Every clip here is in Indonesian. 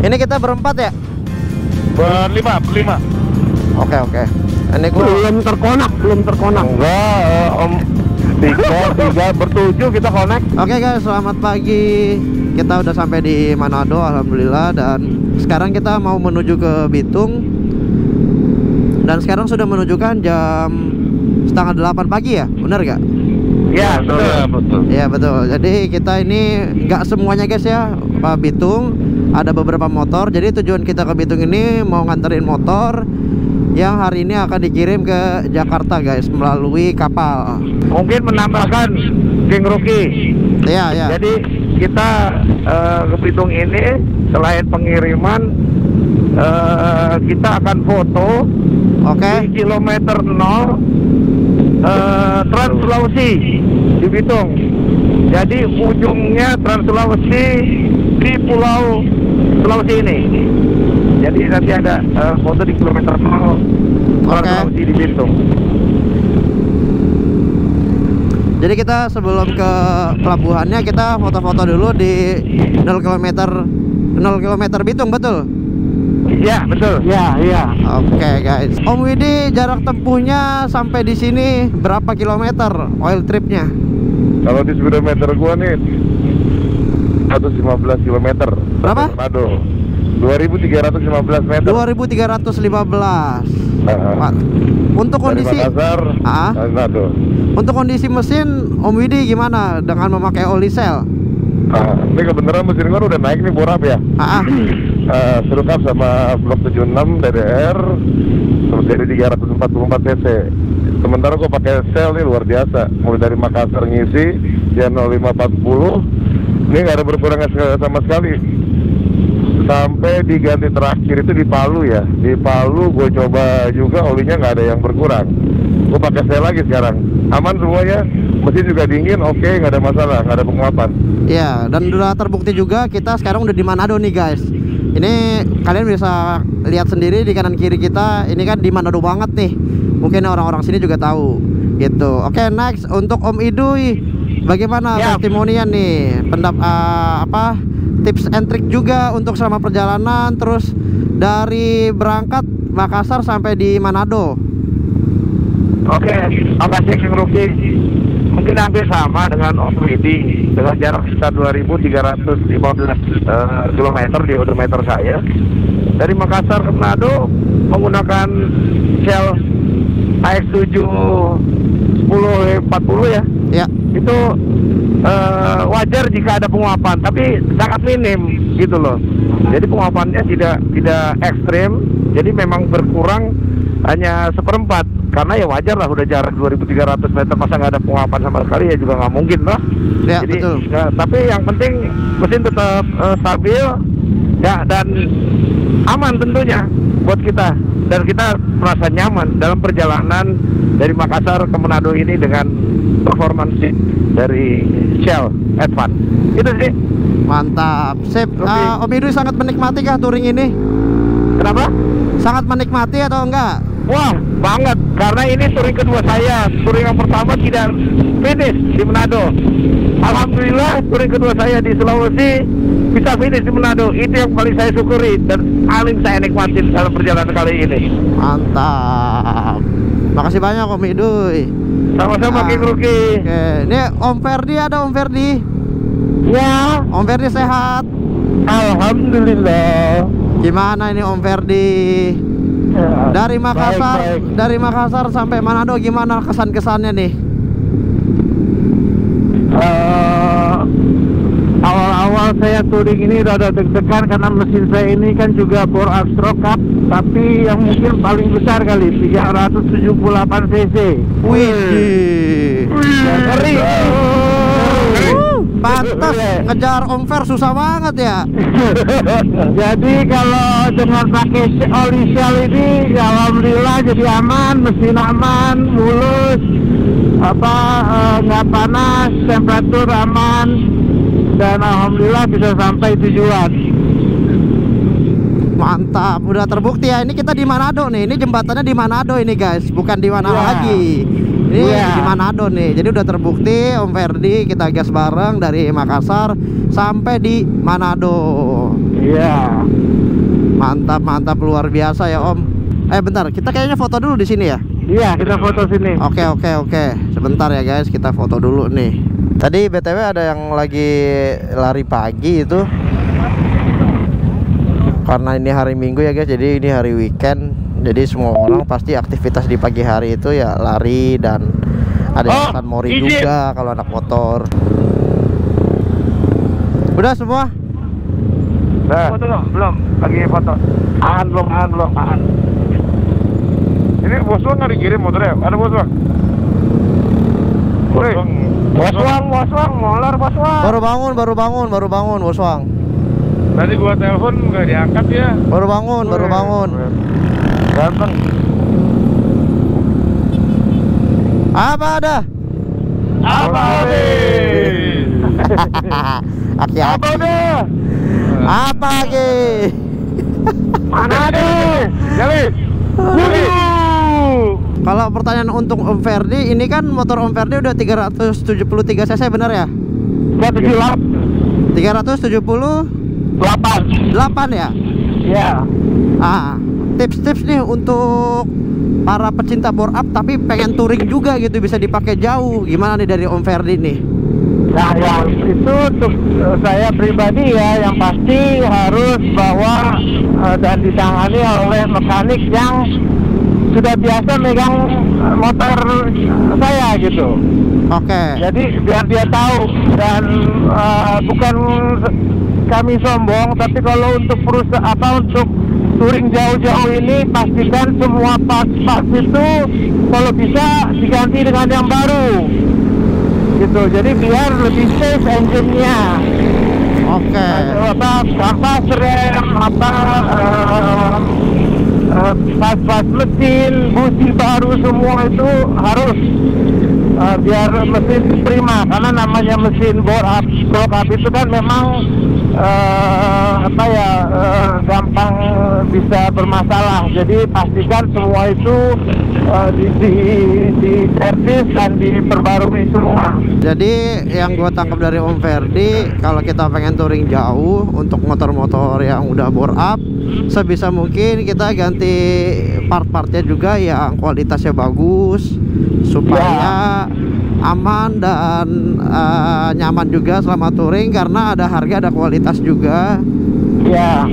Ini kita berempat ya? Berlima. Oke. Ini gua belum terkonak. Enggak, Om. Tiga bertujuh kita connect. Oke guys, selamat pagi. Kita udah sampai di Manado, alhamdulillah. Dan sekarang kita mau menuju ke Bitung. Dan sekarang sudah menunjukkan jam setengah 8 pagi ya, bener gak? Ya, betul. Iya betul. Jadi kita ini nggak semuanya guys ya, Pak Bitung. Ada beberapa motor. Jadi tujuan kita ke Bitung ini mau nganterin motor yang hari ini akan dikirim ke Jakarta guys, melalui kapal. Mungkin menambahkan King Rookie. Iya. Jadi kita ke Bitung ini selain pengiriman, kita akan foto Oke. di kilometer 0 Trans Sulawesi di Bitung. Jadi ujungnya Trans Sulawesi di Pulau Sulawesi ini. Jadi nanti ada foto di kilometer 0 Trans Sulawesi di Bitung. Jadi kita sebelum ke pelabuhannya kita foto-foto dulu di 0 km Bitung, betul? Iya, betul. Iya. Oke guys. Om Widi, jarak tempuhnya sampai di sini berapa kilometer oil tripnya? Kalau di speedometer gua nih 115 km. Berapa? Manado. 2315 meter. 2315. Pak, untuk kondisi Dari Makassar, Manado. untuk kondisi mesin Om Widi gimana dengan memakai oli cell? Ini kebenaran mesin gua udah naik nih borap ya. Serukap sama blok 76 DDR jadi 344 cc. Sementara gua pakai cell nih luar biasa. Mulai dari Makassar ngisi dia 0540. Ini nggak ada berkurang sama sekali. Sampai diganti terakhir itu di Palu ya. Di Palu gue coba juga olinya nggak ada yang berkurang. Gue pakai cell lagi sekarang. Aman semuanya. Mesin juga dingin, oke, nggak ada masalah, nggak ada penguapan. Iya, dan udah terbukti juga kita sekarang udah di Manado nih guys. Ini kalian bisa lihat sendiri di kanan kiri kita. Ini kan di Manado banget nih. Mungkin orang-orang sini juga tahu gitu. Oke, next untuk Om Idui, bagaimana testimonian nih? Tips and trick juga untuk selama perjalanan, terus dari berangkat Makassar sampai di Manado. Oke, makasih King Rookie. Mungkin hampir sama dengan Om Widi, dengan jarak sekitar 2315 km di odometer saya. Dari Makassar ke Manado menggunakan Shell AX7 1040 ya. Ya. Itu wajar jika ada penguapan, tapi sangat minim gitu loh. Jadi penguapannya tidak ekstrim, jadi memang berkurang hanya seperempat. Karena ya wajar lah, udah jarak 2300 meter masa nggak ada penguapan sama sekali ya juga nggak mungkin lah. Ya, jadi betul. Tapi yang penting mesin tetap stabil ya, dan aman tentunya buat kita, dan kita merasa nyaman dalam perjalanan dari Makassar ke Manado ini dengan performance dari Shell Advance. Itu sih. Mantap, sip. Om Idui sangat menikmati kah touring ini? Kenapa? Sangat menikmati atau enggak? Wah, banget, karena ini touring kedua saya. Touring yang pertama tidak finish di Manado. Alhamdulillah touring kedua saya di Sulawesi bisa finish di Manado. Itu yang paling saya syukuri dan paling saya nikmatin dalam perjalanan kali ini. Mantap. Makasih banyak Om Idui. Sama-sama King Rookie. Oke, ini Om Ferdi, ada Om Ferdi. Ya, Om Ferdi sehat. alhamdulillah. Gimana ini Om Ferdi? Dari Makassar, dari Makassar sampai Manado gimana kesan-kesannya nih? Awal-awal saya touring ini rada deg-degan karena mesin saya ini kan juga bore upstroke cup, tapi yang mungkin paling besar kali 378 cc. Wih, Ngeri. pantas ngejar Om Fer susah banget ya. Jadi kalau dengan pakai oli Shell ini ya alhamdulillah jadi aman, mesin aman, mulus, nggak panas, temperatur aman, dan alhamdulillah bisa sampai tujuan. Mantap, udah terbukti ya. Ini kita di Manado nih. Ini jembatannya di Manado ini guys, bukan di mana lagi. Ini di Manado nih. Jadi udah terbukti Om Ferdi kita gas bareng dari Makassar sampai di Manado. Iya. Mantap, mantap, luar biasa ya Om. Bentar, kita kayaknya foto dulu di sini ya. Iya, kita foto sini. Oke. Sebentar ya guys, kita foto dulu nih. Tadi BTW ada yang lagi lari pagi itu. Karena ini hari Minggu ya guys, jadi ini hari weekend. Jadi semua orang pasti aktivitas di pagi hari itu ya lari, dan ada yang akan mori juga kalau anak motor. Udah semua? Foto belum? Lagi foto. Belum. Ini bos Wang nggak dikirim motornya? Ada bos Wang? Bos Wang, molor bos Wang. Baru bangun Bos Wang. Tadi gua telepon nggak diangkat ya. Baru bangun. Ganteng. Apa ada? Apa habis? Aki-aki. Apa lagi? Mana ada? Jali. Kalau pertanyaan untuk Om Ferdi, ini kan motor Om Ferdi udah 373 cc bener ya? 378 ya? Iya. Tips-tips nih untuk para pecinta bore up tapi pengen touring juga gitu, bisa dipakai jauh. Gimana nih dari Om Ferdi nih? Nah, yang itu untuk saya pribadi ya, yang pasti harus bawa dan ditangani oleh mekanik yang sudah biasa megang motor saya gitu. Oke. Jadi biar dia tahu, dan bukan kami sombong, tapi kalau untuk untuk touring jauh-jauh ini pastikan semua part-part itu kalau bisa diganti dengan yang baru. Gitu, jadi biar lebih safe engine-nya. Oke. Kampas rem, pas mesin, busi baru, semua itu harus biar mesin prima, karena namanya mesin bore up itu kan memang gampang bisa bermasalah. Jadi pastikan semua itu di servis dan diperbarui semua. Jadi yang gue tangkap dari Om Ferdi, kalau kita pengen touring jauh untuk motor-motor yang udah bore up, sebisa mungkin kita ganti part-partnya juga yang kualitasnya bagus, supaya aman dan nyaman juga selama touring, karena ada harga, ada kualitas juga. Ya.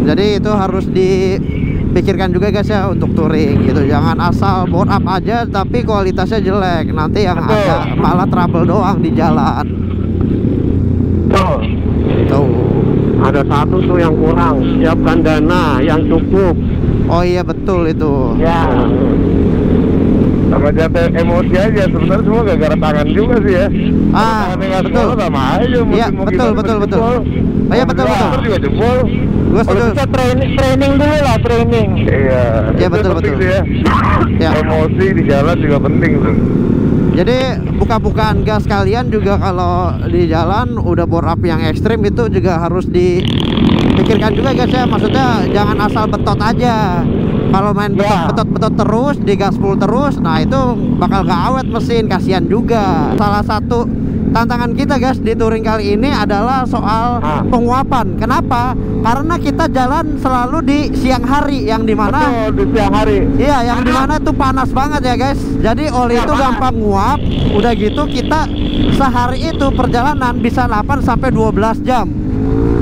Jadi itu harus dipikirkan juga guys ya untuk touring gitu. Jangan asal bore up aja tapi kualitasnya jelek, nanti yang ada malah trouble doang di jalan. Tuh. Ada satu tuh yang kurang, siapkan dana yang cukup. Oh iya betul itu. Ya. Sama jangan emosi aja, sebenarnya semua gara-gara tangan juga sih ya. Betul. Sama aja. Iya betul. Oh iya betul. Motor juga jebol. Gue setuju. Bisa training dulu lah, training. Iya betul. Ya. Ya. Emosi di jalan juga penting tuh. Jadi buka-bukaan gas kalian juga kalau di jalan udah bore up yang ekstrim itu juga harus dipikirkan juga guys ya. Maksudnya jangan asal betot aja. Kalau main betot terus, digas full terus, nah itu bakal gak awet mesin, kasihan juga. Salah satu tantangan kita guys di touring kali ini adalah soal penguapan. Kenapa? Karena kita jalan selalu di siang hari, yang dimana di siang hari. Iya, yang dimana tuh panas banget ya guys. Jadi oli itu gampang nguap. Udah gitu kita sehari itu perjalanan bisa 8 sampai 12 jam.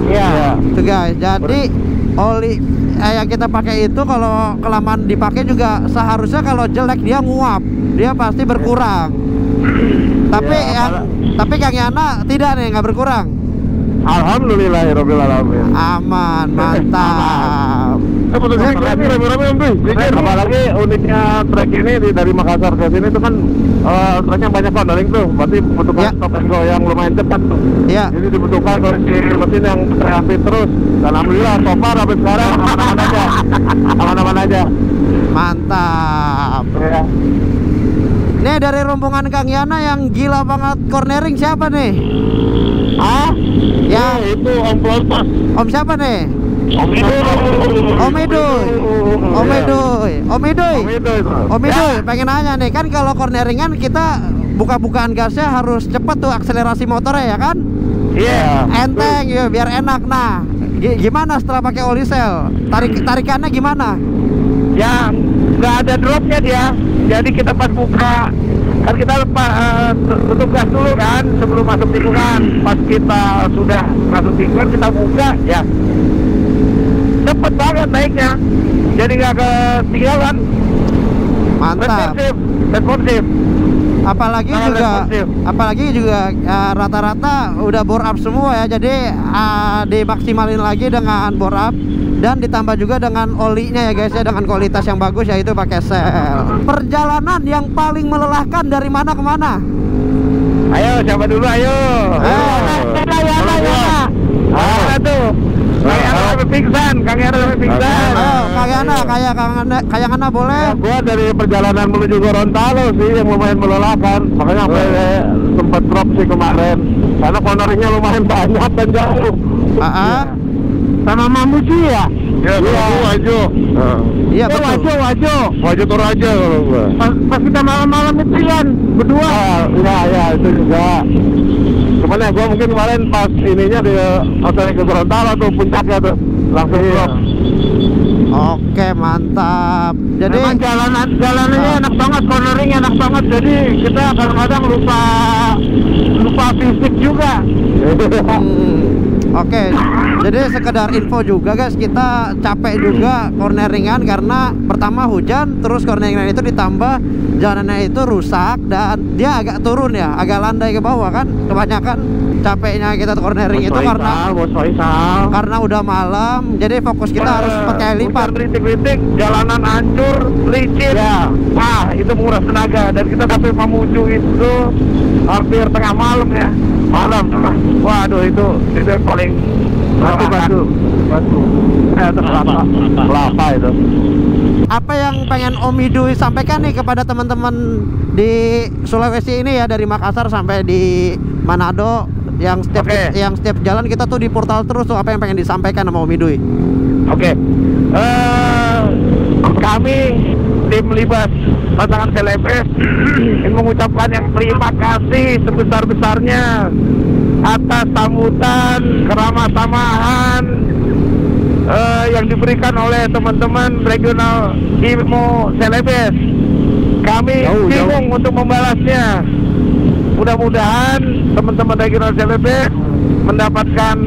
Iya. Tuh guys, jadi oli yang kita pakai itu kalau kelamaan dipakai juga seharusnya kalau jelek dia nguap, dia pasti berkurang. Tapi Kang Yana tidak nih, nggak berkurang. Alhamdulillahirabbil alamin. Aman, mantap. Apalagi uniknya trek ini dari Makassar ke sini itu kan treknya banyak kondoling tuh, berarti membutuhkan stop and go yang lumayan cepat tuh. Iya. Jadi dibutuhkan kondisi mesin yang reaktif terus. Dan alhamdulillah so far sampai sekarang aman-aman aja. Mantap. Ya. Nih dari rombongan Kang Yana yang gila banget cornering siapa nih? Ya itu Om Plontos. Om siapa nih? Om Idoy, pengen nanya nih, kan kalau corneringan kita buka-bukaan gasnya harus cepet tuh akselerasi motornya ya kan? Iya. Enteng ya, biar enak. Nah, Gimana setelah pakai oli sel? Tarikannya gimana? Ya nggak ada dropnya dia. Jadi kita pas buka kan kita tutup gas dulu kan sebelum masuk tikungan. Pas kita sudah masuk tikungan kita buka ya cepet banget naiknya. Jadi nggak ketinggalan. Mantap. Responsif. Apalagi juga rata-rata udah bore up semua ya. Jadi dimaksimalin lagi dengan bore up dan ditambah juga dengan olinya ya guys ya, dengan kualitas yang bagus yaitu pakai sel. Perjalanan yang paling melelahkan dari mana ke mana? Ayo siapa dulu ayo. Tuh. Kang Yana sampai pingsan. Kang Yana boleh. Ya, gua dari perjalanan menuju Gorontalo sih yang lumayan melelahkan. Makanya sampai sempat drop sih kemarin. Karena cornernya lumayan banyak dan jauh. Sama Mamuju ya? Ya, kalau Wajo. Iya betul. Wajo Toraja kalau gua. Pas kita malam-malam itu Yan, berdua. Ya itu juga. Cuman ya gua mungkin kemarin pas ininya di hotel ke Gorontalo tuh puncaknya tuh langsung drop. Oke, mantap. Jadi memang jalanannya enak banget, cornering enak banget. Jadi kita kadang-kadang lupa fisik juga. Oke, jadi sekedar info juga guys, kita capek juga corneringan karena pertama hujan, terus corneringan itu ditambah jalanannya itu rusak dan dia agak turun ya, agak landai ke bawah kan. Kebanyakan capeknya kita cornering itu karena udah malam, jadi fokus kita harus pakai lipat. Rintik-rintik, jalanan hancur, licin. Ya. Wah, itu menguras tenaga dan kita sampai Mamuju itu hampir tengah malam ya. Waduh itu yang paling batu. Kelapa itu. Apa yang pengen Om Idui sampaikan nih kepada teman-teman di Sulawesi ini ya, dari Makassar sampai di Manado yang setiap jalan kita tuh di portal terus tuh, apa yang pengen disampaikan sama Om Idui? Oke. Kami tim Libas pasangan Celebes ingin mengucapkan yang terima kasih sebesar-besarnya atas sambutan keramah tamahan yang diberikan oleh teman-teman regional Imo Celebes. Kami bingung untuk membalasnya. Mudah-mudahan teman-teman regional Celebes mendapatkan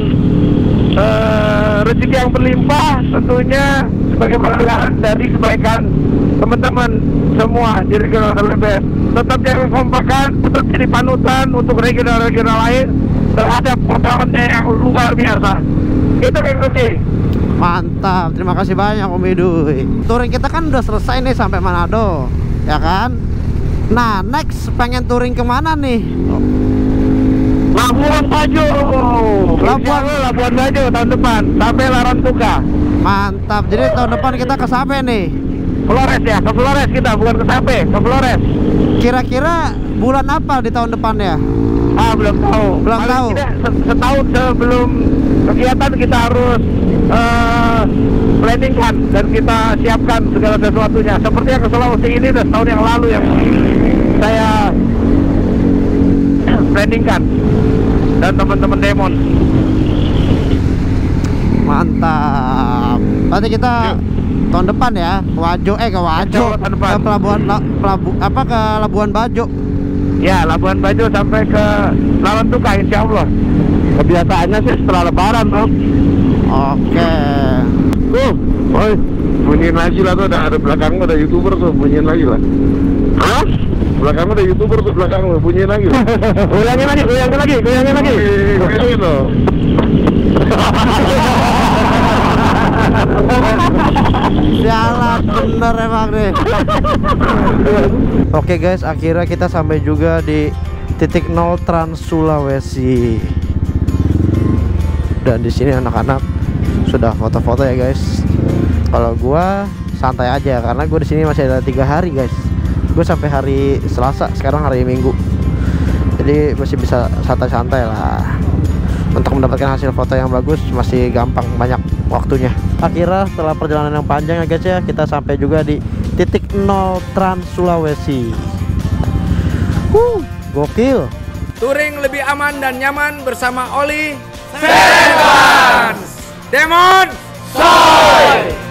rezeki yang berlimpah, tentunya sebagai bagian dari kebaikan teman-teman semua di regional Celebes. Tetap jaga kompakan, tetap jadi panutan untuk regional-regional lain terhadap pertahanannya yang luar biasa. Itu Kang. Mantap, terima kasih banyak Om Idui. Touring kita kan udah selesai nih sampai Manado, ya kan? Nah, next pengen touring kemana nih? Labuan Bajo. Labuan Bajo tahun depan sampai Larantuka. Mantap. Jadi tahun depan kita ke Sape nih. Flores ya, ke Flores kita, bukan ke Sape, ke Flores. Kira-kira bulan apa di tahun depan ya? Belum tahu. Belum tahu. Setahun sebelum kegiatan kita harus planningkan dan kita siapkan segala sesuatunya. Seperti yang ke Sulawesi ini udah setahun yang lalu yang saya planningkan dan teman-teman Demon. Mantap. Berarti kita tahun depan ya ke Wajo, ke ke Labuan Bajo. Ya, Labuan Bajo sampai ke Larantuka insya Allah. Kebiasaannya sih setelah Lebaran bro. Oke. Oi, bunyiin lagi lah tuh, ada belakangmu ada YouTuber tuh, bunyiin lagi lah. Hah? Belakangmu ada YouTuber tuh, belakangmu bunyiin lagi lah. Goyangin lagi. Goyangin loh. Jalan bener emang deh. Oke guys, akhirnya kita sampai juga di titik 0 Trans Sulawesi. Dan di sini anak-anak sudah foto-foto ya guys. Kalau gua santai aja karena gua di sini masih ada 3 hari guys. Gua sampai hari Selasa, sekarang hari Minggu. Jadi masih bisa santai-santai lah. Untuk mendapatkan hasil foto yang bagus masih gampang, banyak waktunya. Akhirnya setelah perjalanan yang panjang ya guys ya, kita sampai juga di titik 0 Trans Sulawesi. Gokil. Touring lebih aman dan nyaman bersama Oli Celebes. Demon Soy.